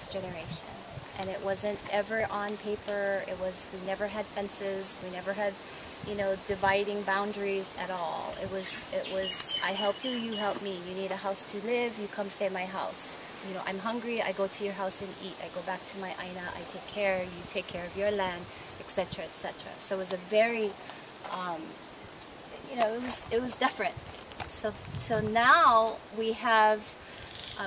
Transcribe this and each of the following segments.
next generation. And it wasn't ever on paper. We never had fences. We never had, dividing boundaries at all. It was, I help you, you help me. You need a house to live, you come stay at my house. I'm hungry, I go to your house and eat. I go back to my aina, I take care, you take care of your land, etc., etc. So it was a very, it was different. So now we have,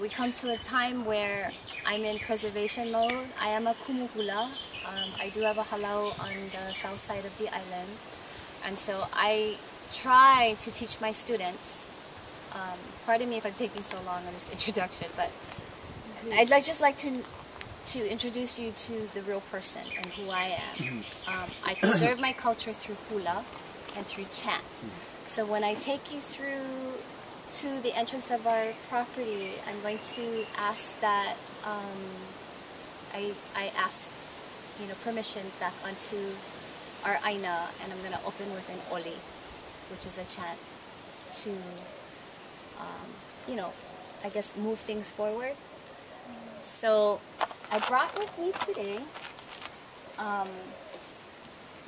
we come to a time where I'm in preservation mode. I am a kumuhula. I do have a halau on the south side of the island. And so I try to teach my students, pardon me if I'm taking so long on this introduction, but I'd just like to introduce you to the real person and who I am. I preserve my culture through hula and through chant. So when I take you through to the entrance of our property, I'm going to ask that I ask permission back onto our aina, and I'm going to open with an oli, which is a chant to I guess move things forward. So I brought with me today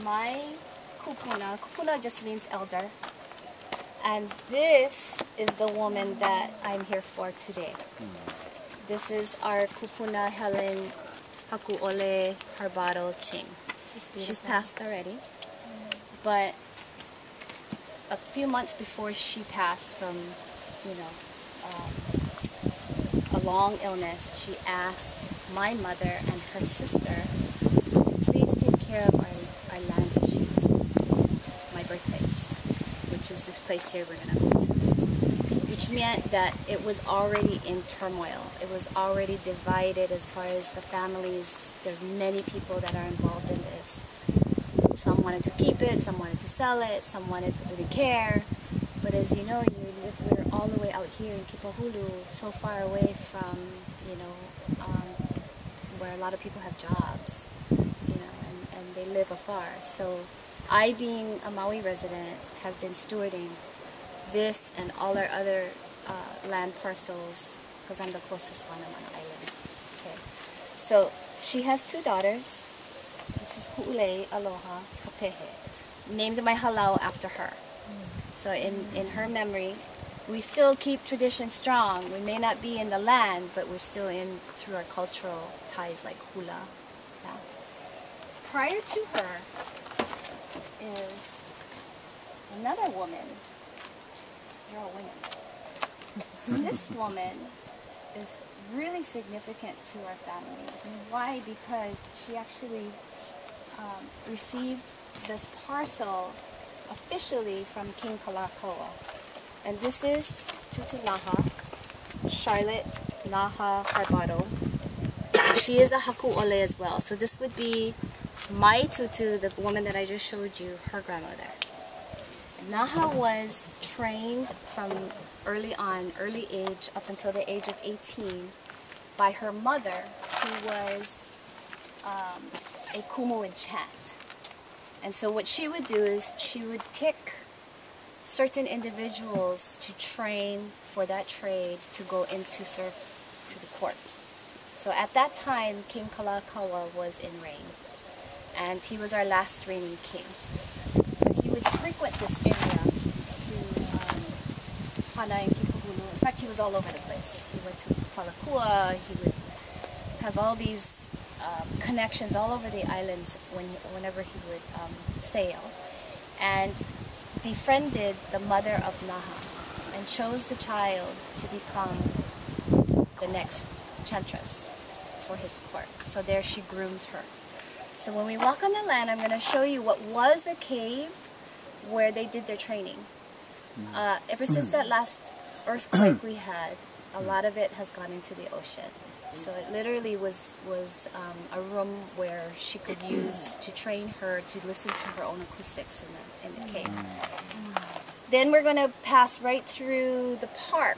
my kupuna. Kupuna just means elder. And this is the woman that I'm here for today. This is our kupuna Helen Haku'ole Harbado Ching. She's passed already. But a few months before she passed from, a long illness, she asked my mother and her sister to please take care of our land issues, my birthplace, which is this place here we're going to go to. Which meant that it was already in turmoil. It was already divided as far as the families. There's many people that are involved in this. Some wanted to keep it, some wanted to sell it, some didn't care. But as you know, we're all the way out here in Kipahulu, so far away from, where a lot of people have jobs, and they live afar. So I, being a Maui resident, have been stewarding this and all our other land parcels, because I'm the closest one on the island. Okay. So she has 2 daughters. This is Ku'ulei Aloha Kapehe, named my halau after her. So in her memory, we still keep tradition strong. We may not be in the land, but we're still in through our cultural ties like hula. Yeah. Prior to her is another woman. They're all women. This woman is really significant to our family. Why? Because she actually received this parcel officially from King Kalakaua. And this is Tutu Laha, Charlotte Laha Harbado. She is a Haku'ole as well. So this would be my Tutu, the woman that I just showed you, her grandmother. Naha was trained from early age, up until the age of 18, by her mother, who was a kumu in chant. And so what she would do is she would pick certain individuals to train for that trade to go into serve to the court. So at that time, King Kalakaua was in reign, and he was our last reigning king. He would frequent this area to Hana and Kipahulu. In fact, he was all over the place. He went to Palakua. He would have all these connections all over the islands whenever he would sail, and befriended the mother of Naha and chose the child to become the next chantress for his court. So there she groomed her. So when we walk on the land, I'm going to show you what was a cave where they did their training. Ever since that last earthquake we had, a lot of it has gone into the ocean. So it literally was a room where she could use to train her to listen to her own acoustics in the cave. Then we're going to pass right through the park,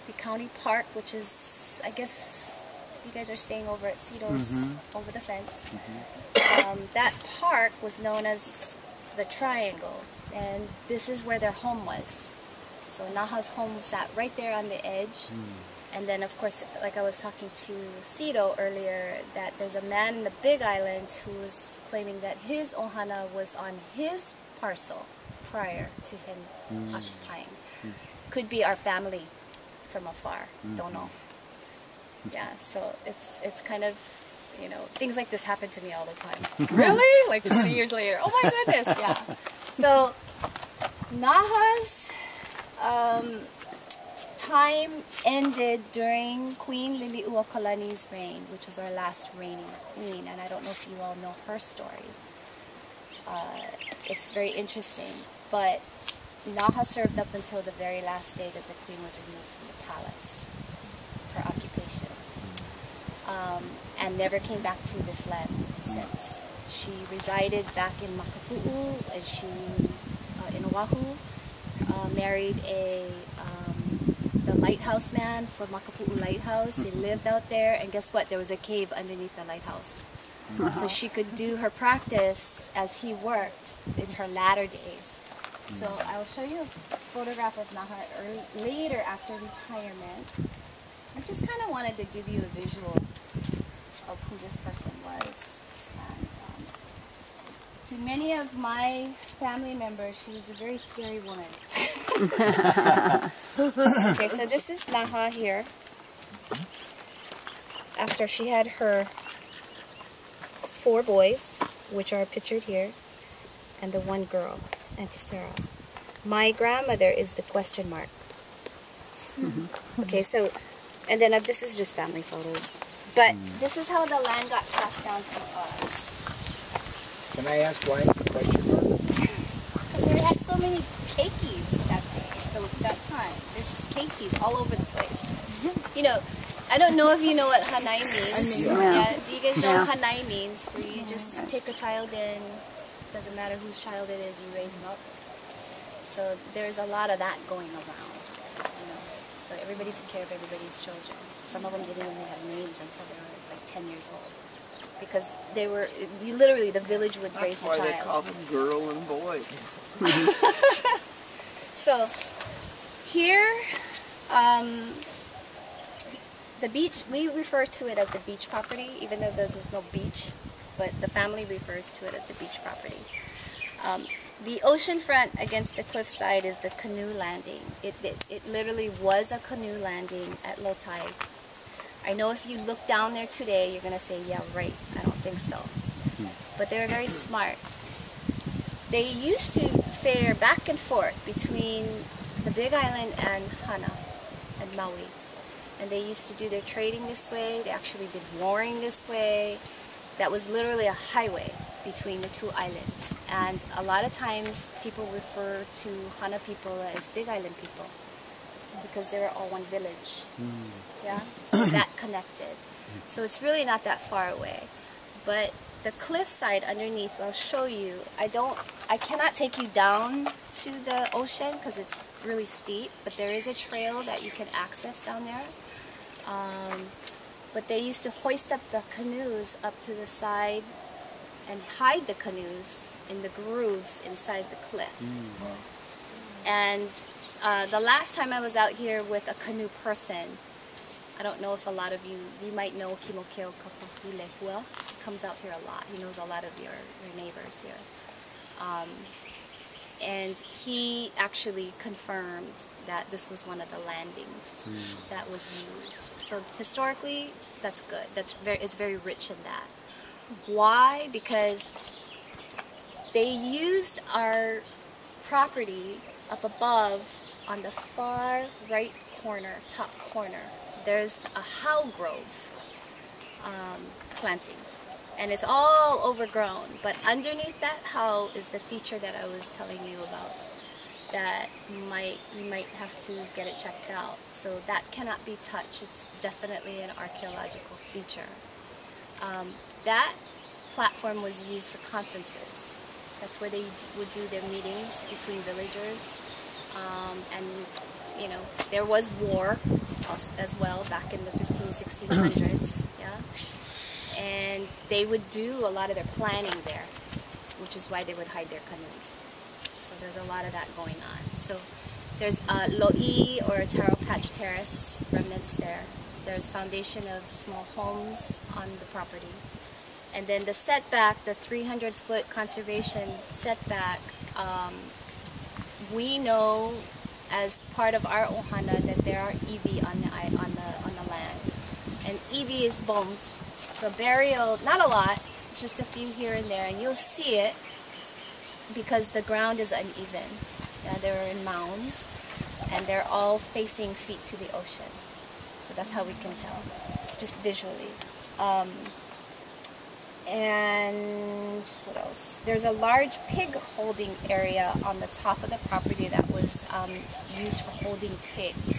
the county park, which is, I guess, you guys are staying over at Cito's, over the fence. That park was known as the Triangle, and this is where their home was. So Naha's home sat right there on the edge. And then, of course, like I was talking to Cito earlier, that there's a man in the Big Island who was claiming that his ohana was on his parcel prior to him occupying. Could be our family from afar. Don't know. Yeah, so it's kind of, you know, things like this happen to me all the time. Really? Like 20 years later. Oh my goodness, yeah. So, Naha's time ended during Queen Liliuokalani's reign, which was our last reigning queen, and I don't know if you all know her story. It's very interesting, but Naha served up until the very last day that the queen was removed from the palace for occupation, and never came back to this land since. She resided back in Makapu'u, and she, in Oahu, married the lighthouse man for Makapu'u Lighthouse. They lived out there, and guess what? There was a cave underneath the lighthouse. So she could do her practice as he worked in her latter days. So I will show you a photograph of Naha later after retirement. I just kind of wanted to give you a visual of who this person was. And to many of my family members, she was a very scary woman. Okay, so this is Naha here. After she had her 4 boys, which are pictured here, and the 1 girl, Auntie Sarah. My grandmother is the question mark. Okay, so, and then this is just family photos. But this is how the land got passed down to us. Can I ask why it's a question mark? Because we had so many keikis that day, so that time. There's just keikis all over the place. You know, I don't know if you know what hanai means. Yeah. Do you guys know what hanai means? Where you just take a child in, doesn't matter whose child it is, you raise them up. So there's a lot of that going around, you know. So everybody took care of everybody's children. Some of them didn't even have names until they were like 10 years old. Because they were, literally the village would raise the child. That's why they call them girl and boy. So here, the beach, we refer to it as the beach property, even though there's no beach, but the family refers to it as the beach property. The ocean front against the cliffside is the canoe landing. It literally was a canoe landing at Lotai. I know if you look down there today, you're going to say, yeah, right, I don't think so. But they were very smart. They used to fare back and forth between the Big Island and Hana and Maui. And they used to do their trading this way. They actually did warring this way. That was literally a highway between the 2 islands. And a lot of times people refer to Hana people as Big Island people because they were all one village. Yeah? That connected. So it's really not that far away. But the cliffside underneath, I'll show you. I cannot take you down to the ocean because it's really steep, but there is a trail that you can access down there. But they used to hoist up the canoes up to the side and hide the canoes in the grooves inside the cliff. And the last time I was out here with a canoe person, I don't know if a lot of you might know Kimokeo Kipahulu. He comes out here a lot. He knows a lot of your neighbors here. And he actually confirmed that this was one of the landings that was used. So historically, that's good. It's very rich in that. Why? Because they used our property up above on the far right corner, top corner. There's a how grove plantings, and it's all overgrown. But underneath that how is the feature that I was telling you about. That you might have to get it checked out. So that cannot be touched. It's definitely an archaeological feature. That platform was used for conferences. That's where they would do their meetings between villagers. And, you know, there was war as well back in the 1600s, yeah? And they would do a lot of their planning there, which is why they would hide their canoes. So there's a lot of that going on. So There's lo'i or taro patch terrace remnants there. There's foundation of small homes on the property. And then the setback, the 300-foot conservation setback, we know as part of our ohana that there are iwi on the land. And iwi is bones. So burial, not a lot, just a few here and there, and you'll see it because the ground is uneven. They're in mounds, and they're all facing feet to the ocean. So that's how we can tell, just visually. And what else? There's a large pig holding area on the top of the property that was used for holding pigs.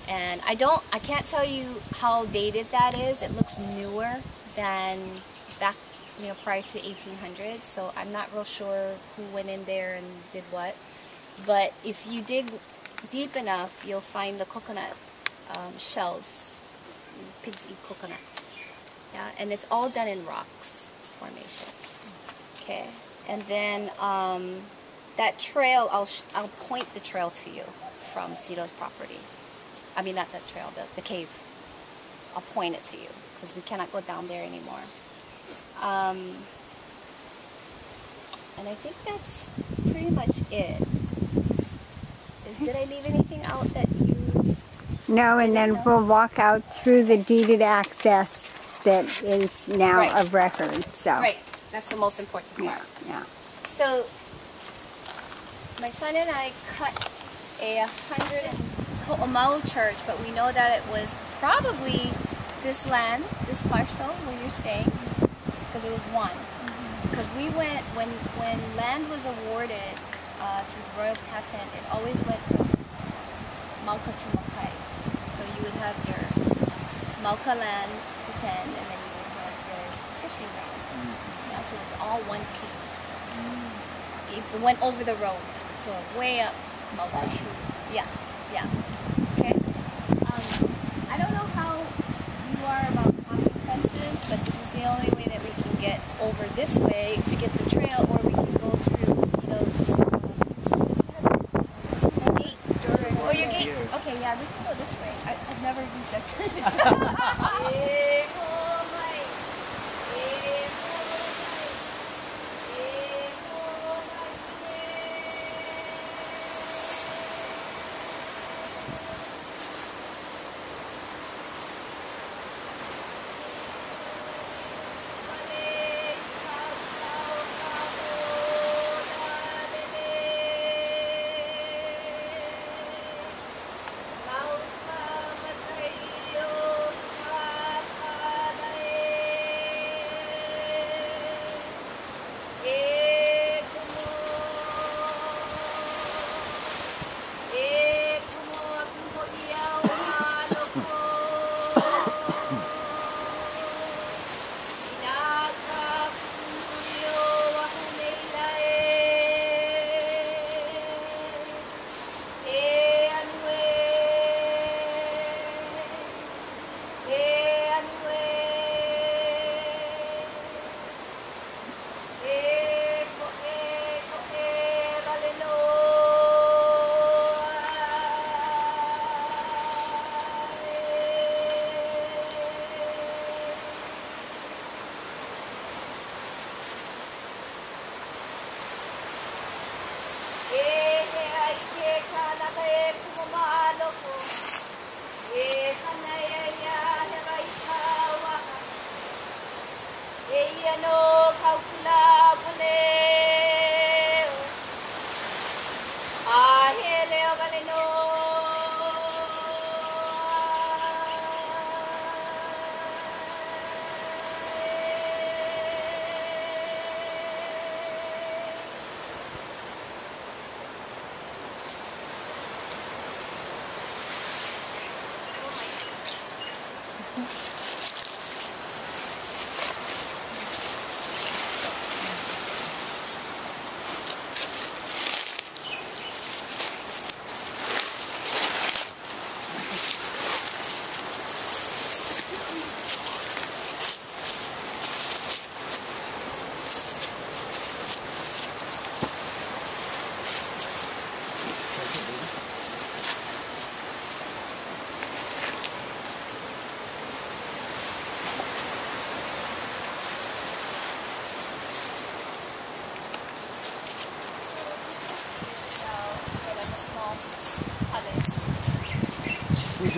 And I can't tell you how dated that is. It looks newer than back, prior to 1800s. So I'm not real sure who went in there and did what. But if you dig deep enough, you'll find the coconut shells. Pigs eat coconut. Yeah, and it's all done in rocks formation. Okay, and then that trail, I'll point the trail to you from Cito's property. I mean, not the trail, the cave. I'll point it to you because we cannot go down there anymore. And I think that's pretty much it. Did I leave anything out that you... No, and then we'll walk out through the deeded access that is now of record. So right, that's the most important part. Yeah. So my son and I cut a Ho'omau church, but we know that it was probably this land, this parcel where you're staying, because it was one. Because we went when land was awarded through the royal patent, it always went from Mauka to Makai. So you would have your Mauka land to 10, and then you would have your fishing ground. Yeah, so it was all one piece. It went over the road, so way up Mauka. Yeah. Okay. I don't know how you are about climbing fences, but this is the only way that we can get over this way to get the trail, or we can go through those gate. Oh, your gate. Okay, yeah, we can go this way. I've never used that.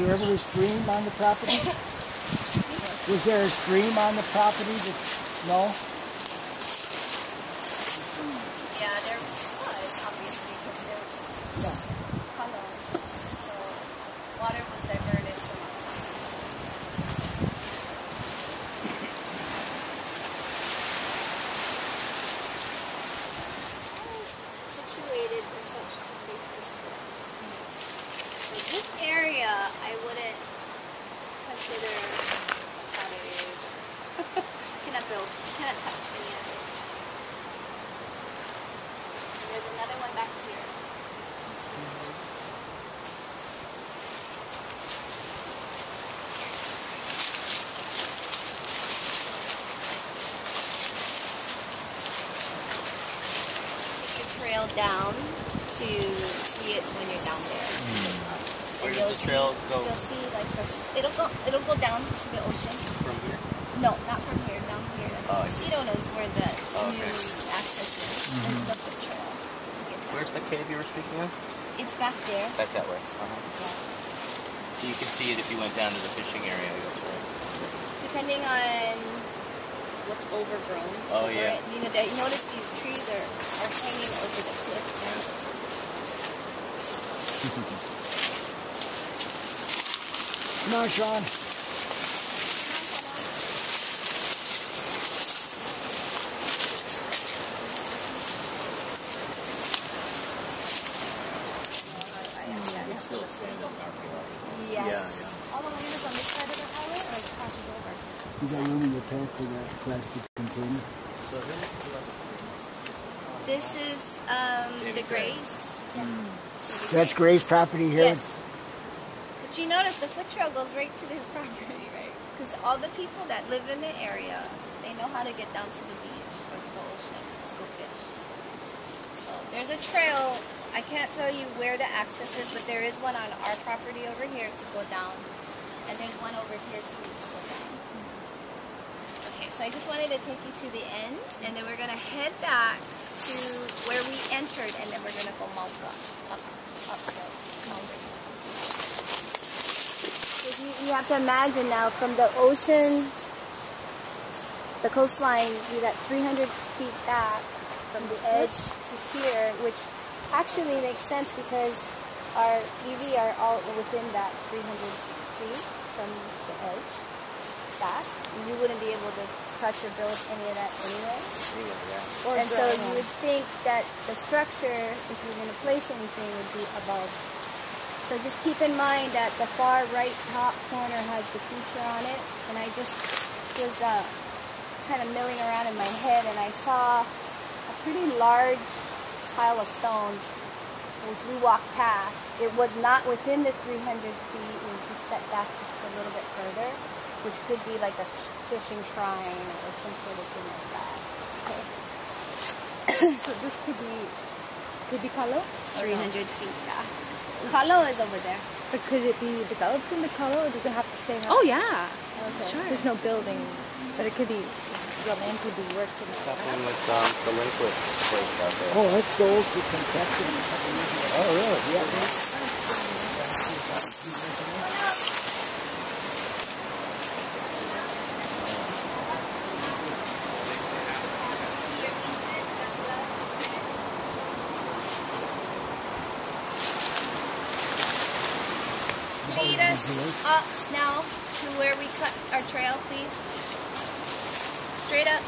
there ever a stream on the property? Was there a stream on the property that, no? Yeah, there was, obviously, because there's Kipahulu. So water was diverted from situated for such a place to stay. So this area, I wouldn't consider a cottage. Cannot build, cannot touch any of this. There's another one back here. Take the trail down to see it when you're down there. Where does the trail go? You'll see like this. It'll go down to the ocean. From here? No, not from here. Down here. Oh, I see. Cito knows where the Oh, new okay. access is. And the foot trail. to get down. Where's the cave you were speaking of? It's back there. Back that way. Yeah. So you can see it if you went down to the fishing area, I guess, right? Depending on what's overgrown. Oh, over yeah. it. You know, you notice these trees are hanging over the cliff. Come on, Sean. You can still stand as an archaeologist. Yes. Yeah. All the land is on this side of the highway or it crosses over? You got room in your tank for that plastic container? This is the Grays. That's Gray's property here? Yes. But you notice the foot trail goes right to his property, right? Because all the people that live in the area, they know how to get down to the beach or to the ocean to go fish. So there's a trail. I can't tell you where the access is, but there is one on our property over here to go down. And there's one over here to go down. Okay, so I just wanted to take you to the end, and then we're going to head back to where we entered, and then we're going to go uphill. You have to imagine now from the ocean, the coastline, be that 300 feet back from the edge to here, which actually makes sense because our EV are all within that 300 feet from the edge back. You wouldn't be able to touch or build any of that anyway. And so you would think that the structure, if you're going to place anything, would be above. So just keep in mind that the far right top corner has the feature on it. And I just was kind of milling around in my head and I saw a pretty large pile of stones which we walked past. It was not within the 300 feet. It was just set back just a little bit further, which could be like a fishing shrine or some sort of thing like that. Okay. So this could be Kalo? 300 feet, yeah. Kalo is over there. But could it be developed in the Kalo, or does it have to stay? Oh yeah, Okay. sure. There's no building, but it could be, the land could be worked in. Something with the liquid place out there. Oh, that's sold to Kentucky. Oh, really? Yeah. Lead us up now to where we cut our trail, please. Straight up.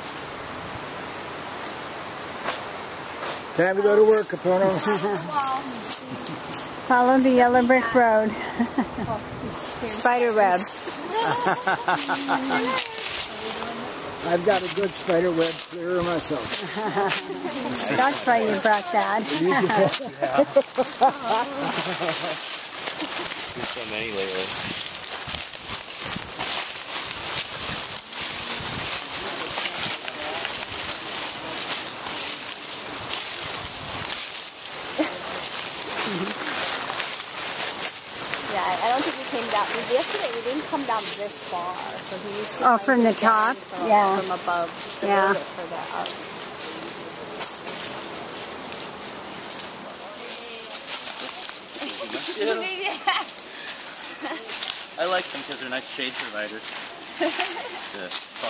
Time to go to work, Kipahulu. Follow the yellow brick road. Spider web. I've got a good spider web clearer myself. That's why you brought that. There's so many lately. Yeah, I don't think we came down. Yesterday we didn't come down this far, so he used to. Oh, from the top? Yeah. From above, just a Yeah. little bit further up. Yeah. I like them because they're nice shade providers.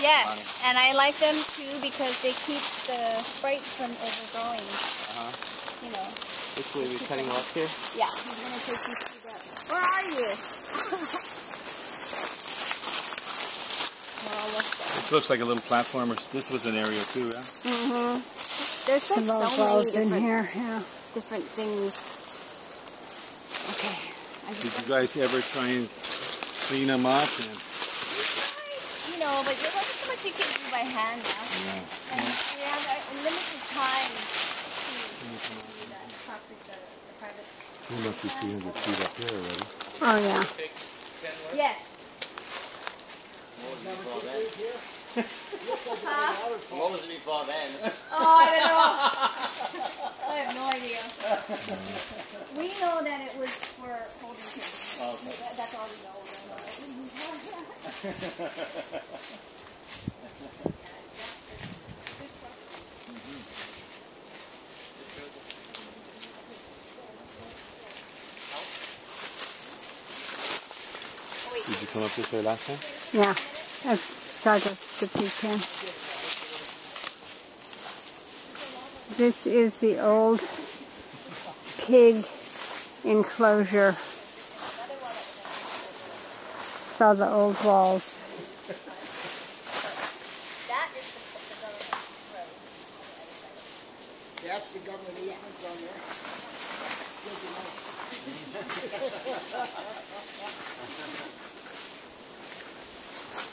Yes, and I like them too because they keep the sprite from overgrowing. You know. Which way are we cutting left here? Yeah, he's gonna take you to the. Where are you? This looks like a little platform. This was an area too, yeah? There's like so many different things. Okay. Did you guys ever try and clean them up? And You know, but there's only so much you can do by hand now. yeah. And we have a limited time to do that properly, the private. We must be 300 feet up here already. Oh, yeah. Yes. What was it before then? Oh, I don't know. I have no idea. We know that it was for holding kids. Oh, okay. That's all we know. Did you come up this way last time? Yeah, that's sort of the pecan. This is the old pig enclosure. Saw the old walls. That's the government easement down there. Good to know.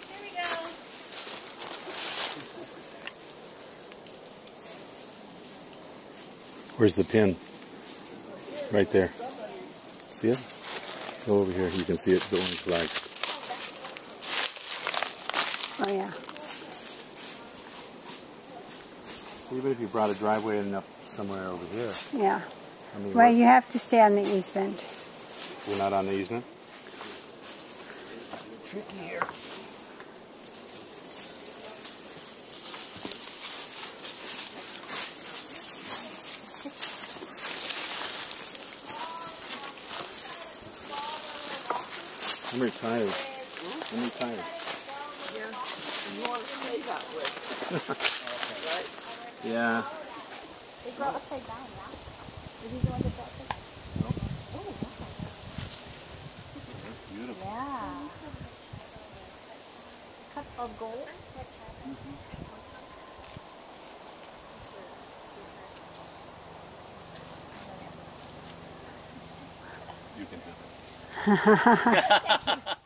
Here we go. Where's the pin? Right there. See it? Go over here. You can see it, the orange flag. Oh, yeah. So even if you brought a driveway in up somewhere over here, Yeah. I mean, Well, you have to stay on the easement. we're not on the easement? Tricky here. I'm retired. I'm retired. You want to stay that way. Right? Yeah. They grow upside down, yeah? Is he the one that grow upside down? Oh, Beautiful. yeah. Cup of gold. You can do it.